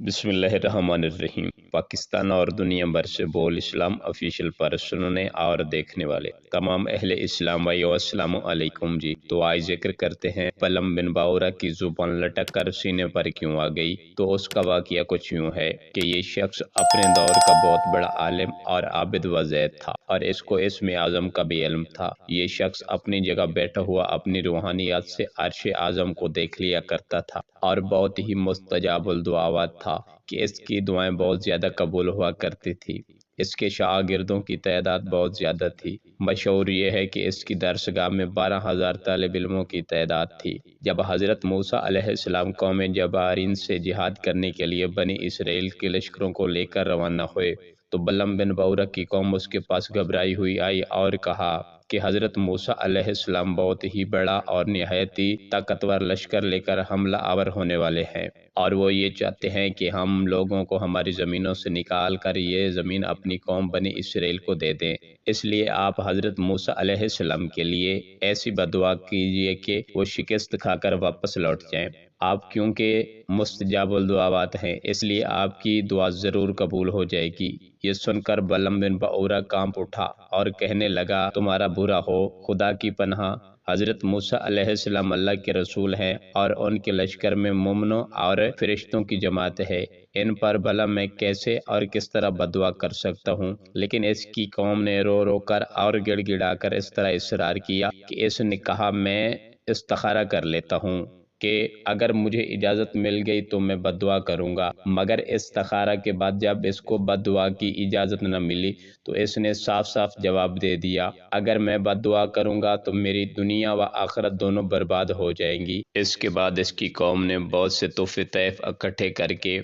बिस्मिल्लाहिर्रहमानिर्रहीम। पाकिस्तान और दुनिया भर से बोल इस्लाम ऑफिशियल पर सुनने और देखने वाले तमाम अहले इस्लाम भाई अस्सलाम अलैकुम जी। तो आज जिक्र करते हैं बलम बिन बाउरा की जुबान लटक कर सीने पर क्यों आ गई। तो उसका वाकया कुछ यूँ है कि ये शख्स अपने दौर का बहुत बड़ा आलिम और आबिद व ज़ैद था और इसको इसमें आज़म का भी इल्म था। ये शख्स अपनी जगह बैठा हुआ अपनी रूहानियत से अर्श आज़म को देख लिया करता था और बहुत ही मुस्तजाबुल दुआवात था कि इसकी दुआएं बहुत ज़्यादा कबूल हुआ करती थी। इसके शागिर्दों की तादाद बहुत ज़्यादा थी। मशहूर ये है कि इसकी दरसगाह में 12,000 तालिब इल्मों की तादाद थी। जब हज़रत मूसा अलैहिस्सलाम कौम जबारीन से जिहाद करने के लिए बनी इसराइल के लश्करों को लेकर रवाना हुए तो बलम बिन बौरा की कौम उसके पास घबराई हुई आई और कहा कि हज़रत मूसा अलैहिस्सलाम बहुत ही बड़ा और निहायत ही ताकतवर लश्कर लेकर हमला आवर होने वाले हैं और वो ये चाहते हैं कि हम लोगों को हमारी ज़मीनों से निकाल कर ये ज़मीन अपनी कौम बनी इसराइल को दे दें। इसलिए आप हज़रत मूसा अलैहिस्सलाम के लिए ऐसी बदुआ कीजिए कि वो शिकस्त खाकर वापस लौट जाएं। आप क्योंकि मुस्तजाबुल दुआवात हैं इसलिए आपकी दुआ ज़रूर कबूल हो जाएगी। ये सुनकर बलम बिन बऊरा कांप उठा और कहने लगा, तुम्हारा बुरा हो, खुदा की पनाह, हज़रत मूसा अलैहिस्सलाम अल्लाह के रसूल हैं और उनके लश्कर में मुमनों और फरिश्तों की जमात है। इन पर भला मैं कैसे और किस तरह बदुआ कर सकता हूँ। लेकिन इसकी कौम ने रो रो कर और गिड़गिड़ा कर इस तरह इसरार किया कि इसने कहा, मैं इस्तिखारा कर लेता हूँ कि अगर मुझे इजाज़त मिल गई तो मैं बदुआ करूँगा। मगर इस्तिखारा के बाद जब इसको बदुआ की इजाज़त न मिली तो इसने साफ साफ जवाब दे दिया, अगर मैं बदुआ करूँगा तो मेरी दुनिया व आखिरत दोनों बर्बाद हो जाएंगी। इसके बाद इसकी कौम ने बहुत से तोहफे तैफ इकट्ठे करके